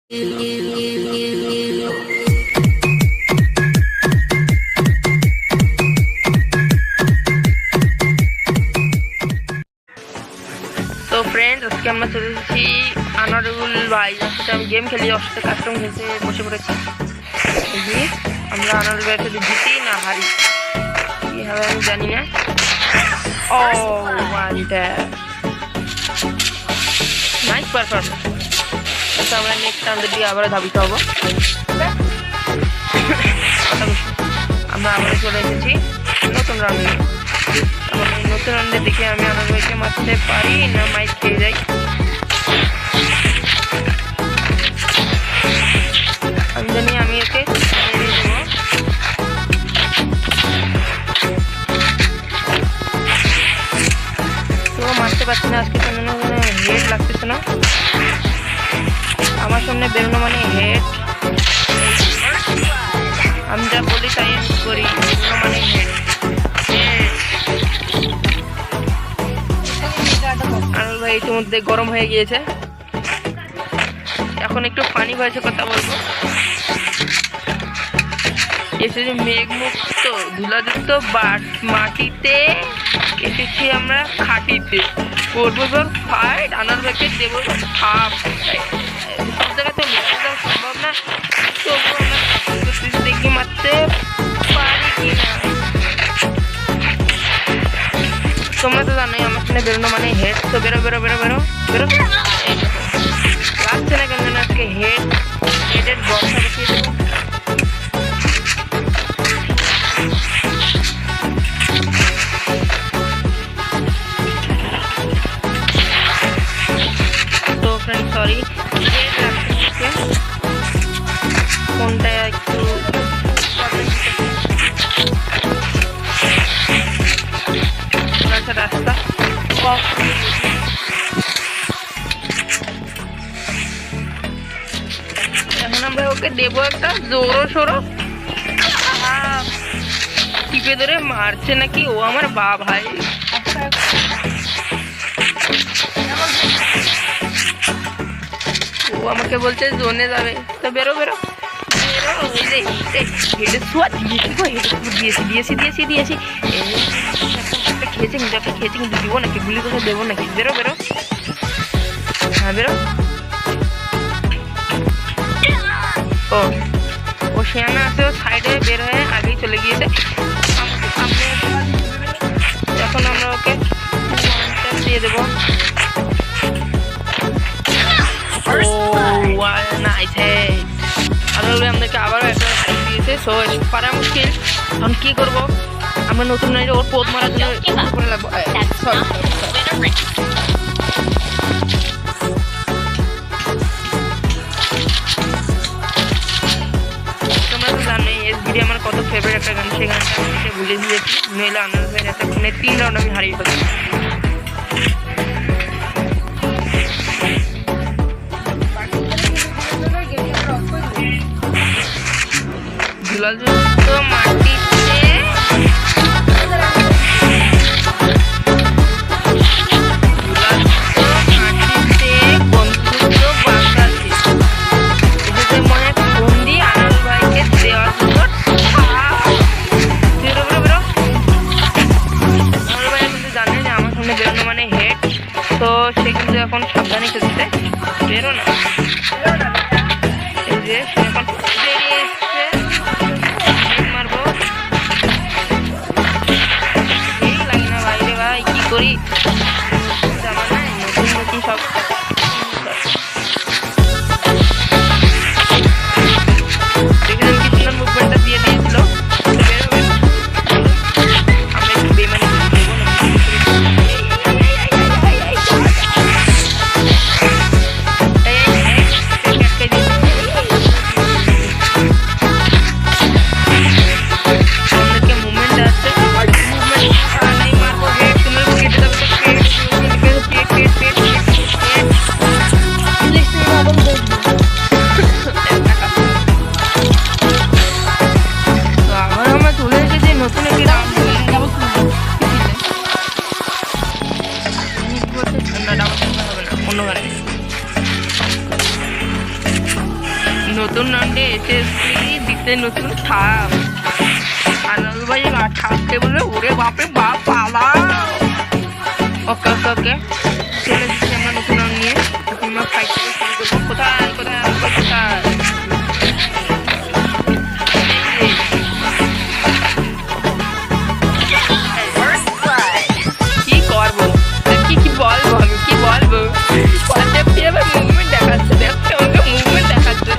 তো ফ্রেন্ডস, আজকে আমরা চলে এসেছি আনারুল ভাই, যার সাথে আমি গেম খেলি, ওর সাথে কাস্টম খেলতে বসে পড়েছি। আমরা আনারুল ভাইয়ের সাথে জিতি না হারি কি হবে আমি জানি না। ও নাইস পারফরমেন্স। আচ্ছা, আমরা নেক্সট রাউন্ডে দিয়ে আবার ধাবিত হবো। আমরা আবার চলে এসেছি নতুন রাউন্ডে। নতুন রাউন্ডে দেখে আমি আনারুল ভাইকে মারতে পারি না মাইক খেয়ে যাই। আমি জানি আমি একে মেরে দেবো। তো মারতে পারছি না আজকে, কেন হেড লাগতেছে না। আমার সামনে বেরোনো মানে হেড। আমি যা বলি তাই আমি করি, বেরোনো মানে হেড। আনারুল ভাই ইতিমধ্যে গরম হয়ে গিয়েছে। এখন একটু ফানি ভয়েসে কথা বলবো। এসেছি মেঘমুক্ত ধুলাযুক্ত মাটিতে, এসেছি আমরা খাটিতে, করবো ফাইট, আনারুল ভাইকে দেবো হাফ। সব জায়গায় তো মেরে দেওয়া সম্ভব না, তবু আমরা দেখি মারতে পারি কিনা। তোমরা তো জানোই আমার সামনে বেরোনো মানে হেড। তো বেরো বেরো বেরো বেরো বেরো। লাগছে না কেন যেন আজকে হেডের বক্সা বসিয়ে দেবো। তো ফ্রেন্ড সরি, ফোনটা একটু রাস্তা। এখন আমরা ওকে দেবো একটা জোরো সরো। টিপে ধরে মারছে নাকি ও আমার ভাই। ও আমাকে বলছে জোনে যাবে। তো বেরো বেরো দিয়েছি। খেয়েছে কিন্তু দিব নাকি, গুলি কোথাও দেবো নাকি। বেরো বেরো, হ্যাঁ বেরো। ও শেয়ানা আছে, ও সাইডে বের হয়ে আগেই চলে গিয়েছে। এখন আমরা ওকে দিয়ে দেবো। আনারুল ভাই আমাদেরকে আবারও একটা হারিয়ে দিয়েছে। সো পারা মুশকিল। এখন কি করবো আমরা? নতুন নাইলে ওর পোদ মারার জন্য করে লাগবো। তোমরা তো জানোই এসবিডি আমার কত ফেভারিট একটা গান। সেই গানটা আমি ভুলে দিয়েছি, নইলে আনারুল ভাইয়ের একটা ফোনে 3 রাউন্ড আমি হারিয়ে ফেলছি। ধুলাযুক্ত মাটিতে তো সে কিন্তু এখন সাবধানে খেলছে। বেরো না, এই যে সে এখন বেরিয়ে এসছে। মারবো এই লাগে না বাইরে ভাই, কি করি জানা নাই। নতুন সব দেখলেন কি সুন্দর মুভমেন্টটা দিয়ে দিয়েছিল। আমরা একটু বেমানি নতুন রাউন্ডে এসেছি দিতে নতুন থাপ। আনন্দ ভাই ঠাপকে বলে ওরে বাপে বাপ পালা। ওকে ওকে ওকে চলে এসেছি আমরা নতুন রাউন্ড নিয়ে। এখন আমরা ফাইট থেকে শুরু করবো। কোথায় কোথায় কোথায় কি করবো কি কি বলবো আমি কি বলবো মুভমেন্ট দেখাচ্ছে দেখতে আমাকে মুভমেন্ট দেখাচ্ছে।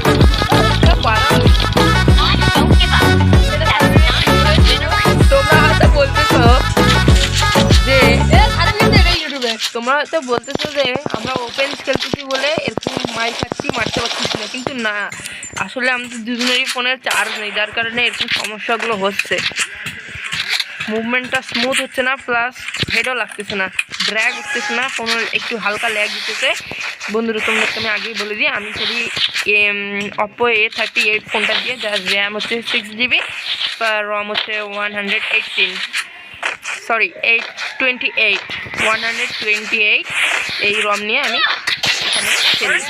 তোমরা হয়তো বলতেছো যে আমরা ওপেন খেলতেছি বলে এরকম মাইক খাচ্ছি মারতে পারতেছি না, কিন্তু না, আসলে আমাদের দুজনেরই ফোনের চার্জ নেই, যার কারণে এরকম সমস্যাগুলো হচ্ছে। মুভমেন্টটা স্মুথ হচ্ছে না, প্লাস হেডও লাগতেছে না, ড্র্যাগ উঠতেছে না, ফোনের একটু হালকা ল্যাগ দিতেছে। বন্ধুরা তোমাদেরকে আমি আগেই বলে দিই, আমি খেলি অপো A38 ফোনটা দিয়ে, যার র্যাম হচ্ছে 6GB, রম হচ্ছে 128 এই রম নিয়ে আমি এখানে খেলি।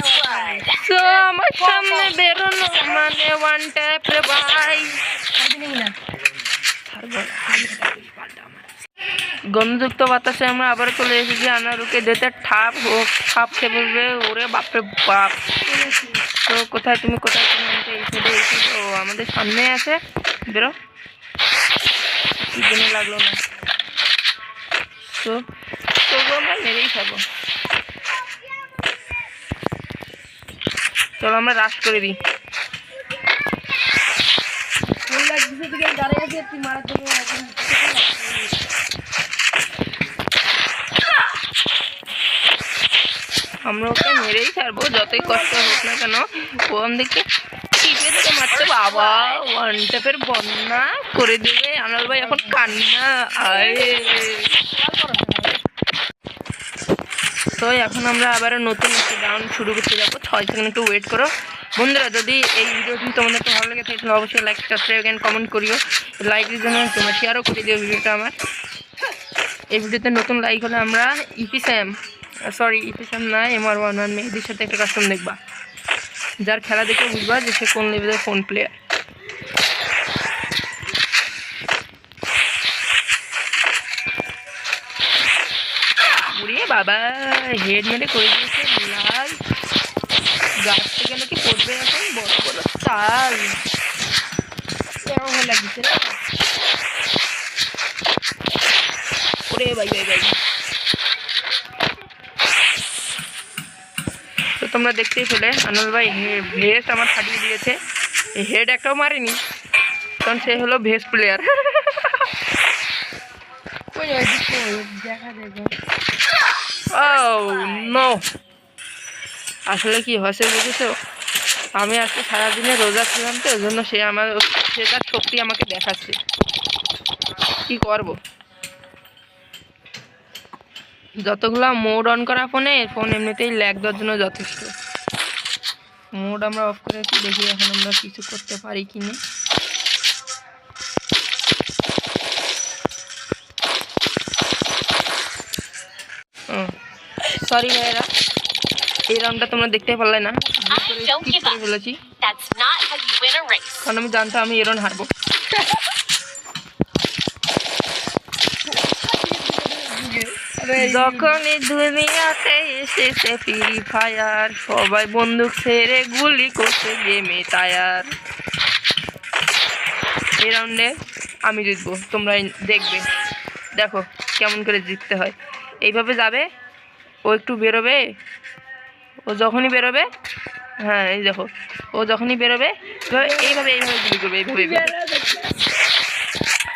তো আমার সামনে বেরোনো মানে ওয়ান ট্যাপ রে ভাই। গন্ধযুক্ত বাতাসে আমরা আবার চলে এসেছি আনারুকে যেতে ঠাপ খেয়ে বলবে ওরে বাপরে বাপ। তো কোথায় তুমি আমাকে এই সাইডে এসে ও আমাদের সামনে আছে, বেরো। কি জন্য লাগলো না, তো তবু আমরা মেরেই খাবো। চলো আমরা রাশ করে দিই। আমরা ওকে মেরেই ছাড়বো যতই কষ্ট হোক না কেন। ওখান থেকে টিপে থেকে মারতে বাবা ওয়ান ট্যাপের বন্যা করে দেবে। আনাল ভাই এখন কান্না আরে। তো এখন আমরা আবার নতুন একটা রাউন্ড শুরু করতে যাবো। 6 সেকেন্ড একটু ওয়েট করো। বন্ধুরা যদি এই ভিডিওটি তোমাদের ভালো লেগে থাকে তাহলে অবশ্যই লাইক সাবস্ক্রাইব এন্ড কমেন্ট করিও। লাইকের জন্য তোমরা শেয়ারও করে দিও ভিডিওটা আমার। এই ভিডিওতে নতুন লাইক হলে আমরা ইপিস্যাম না MR11 মেহেদির সাথে একটা কাস্টম দেখবা, যার খেলা দেখে বুঝবা যে সে কোন লেভেলের ফোন প্লেয়ার। উড়িয়ে বাবা হেড মেরে করে দিয়েছে লাল। গাছ থেকে নাকি পড়বে এখন বড় বড় চাল কেমন লাগছে। ওরে ভাই ভাই ভাই। তো তোমরা দেখতেই পেলে আনল ভাই ভেস আমার ফাটিয়ে দিয়েছে। হেড একটাও মারেনি, কারণ সে হলো ভেস প্লেয়ার। আসলে কি হয়েছে বুঝেছো, আমি আজকে সারাদিনে রোজা ছিলাম, তো ওই জন্য সে তার শক্তি আমাকে দেখাচ্ছে। কি করবো, যতগুলা মোড অন করা ফোন এমনিতেই ল্যাগ দেওয়ার জন্য যথেষ্ট। মোড আমরা অফ করেছি, দেখি এখন আমরা কিছু করতে পারি কিনা। সরি ভাইয়েরা, এই রাউন্ডটা তোমরা দেখতে পারলে না, ফেলেছি, কারণ আমি জানতাম আমি এরন হারবো। যখনই দুনিয়াতে এসেছে ফ্রি ফায়ার, সবাই বন্দুক ছেড়ে গুলি করছে গেমে টায়ার। এই রাউন্ডে আমি জিতবো, তোমরা দেখবে, দেখো কেমন করে জিততে হয়। এইভাবে যাবে, ও একটু বেরোবে, ও যখনই বেরোবে, হ্যাঁ এই দেখো, ও যখনই বেরোবে এইভাবে গুলি করবে, এইভাবে।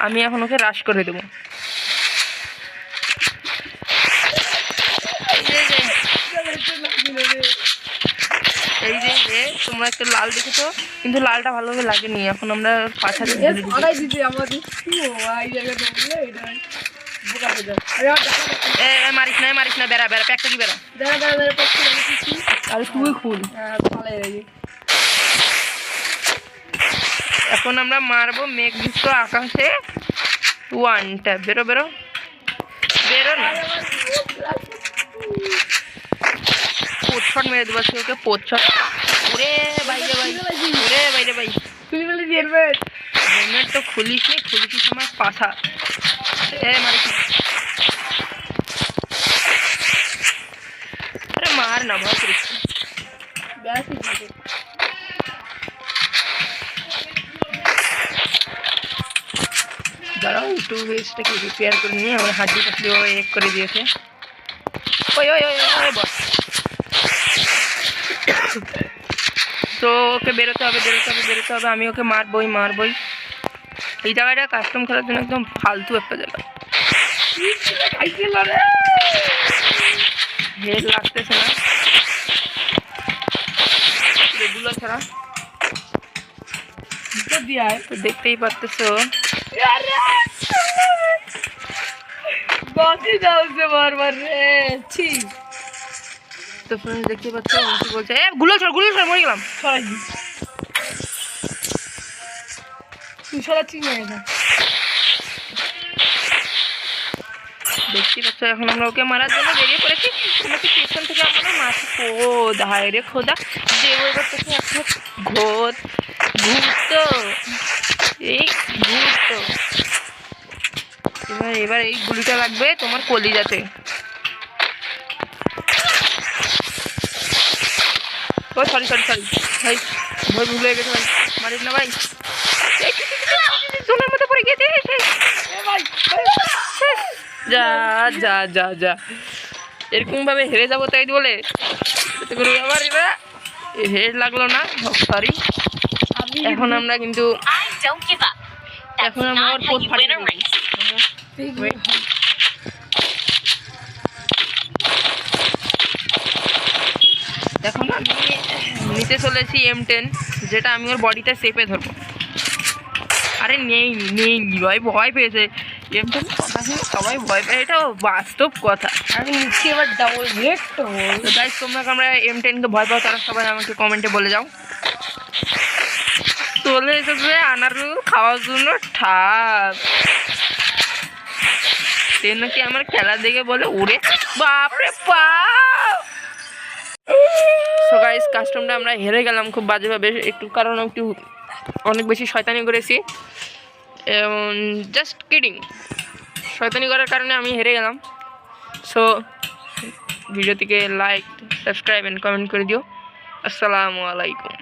আমি এখন ওকে রাশ করে দেবো। এই যে তোমরা একটু লাল দেখেছো, কিন্তু লালটা ভালোভাবে লাগেনি। এখন আমরা পাছা মারিস না বেড়া প্যাক কি বেড়া। আরে তুই খুল। এখন আমরা মারবো মেঘযুক্ত আকাশে ওয়ান ট্যাপ। বেরো না পোটশট মেরে দেবো ওকে, পোটশট। ওরে ভাই হেলমেট তো খুলিস নি, খুলেছিস আমার পাছা। আরে মার না, ভয় করিস না। দাঁড়াও একটু বেসটাকে রিপেয়ার করে নিয়ে আমার হাড্ডি টাড্ডি এক করে দিয়েছে। ওই ওই ওই ওই বস। তো ওকে বেরোতে হবে। আমি ওকে মারবই। এই জায়গাটা কাস্টম খেলার জন্য একদম ফালতু একটা জায়গা। হেড লাগতেছে না রেগুলার ছাড়া, তো দেখতেই পারতেছো। তো ফ্রেন্ডস দেখতে পাচ্ছ কি বলছে, গুলো ছড় মরে গেলাম। দেখতে পাচ্ছ এখন আমরা ওকে মারার জন্য বেরিয়ে পড়েছি। তোমাকে পেছন থেকে আমরা মারছি। হায় রে খোদা, দেব এবার তোকে একটা এবার এই গুলিটা লাগবে তোমার কলিজাতে। ও সরি ভাই, ভয় ভুল হয়ে গেছে ভাই, মারিস না ভাই। জলের মধ্যে পড়ে গিয়েছে। যা এরকম ভাবে হেরে যাবো তাই বলে আবার এরা হেড লাগলো না, সরি। এখন আমরা কিন্তু ওর পোত ফাটিয়ে দেব। এখন আমি নিতে চলেছি M10, যেটা আমি ওর বডিতে চেপে ধরবো। আরে নেই ভাই, ভয় পেয়েছে। M10 কথা শুনে সবাই ভয় পায়, এটা বাস্তব কথা। আমি নিচ্ছি এবার ডাবল হেড। তো গাইস, তোমরা আমরা M10 কে ভয় পাও তারা সবাই আমাকে কমেন্টে বলে যাও। চলে এসেছে আনারুল খাওয়ার জন্য ঠাক। সে নাকি আমার খেলা দেখে বলে ওরে বাপরে বাপ। সো গাইস, কাস্টমটা আমরা হেরে গেলাম খুব বাজেভাবে, কারণ একটু অনেক বেশি শয়তানি করেছি। জাস্ট কিডিং, শয়তানি করার কারণে আমি হেরে গেলাম। সো ভিডিওটিকে লাইক, সাবস্ক্রাইব এন্ড কমেন্ট করে দিও। আসসালামু আলাইকুম।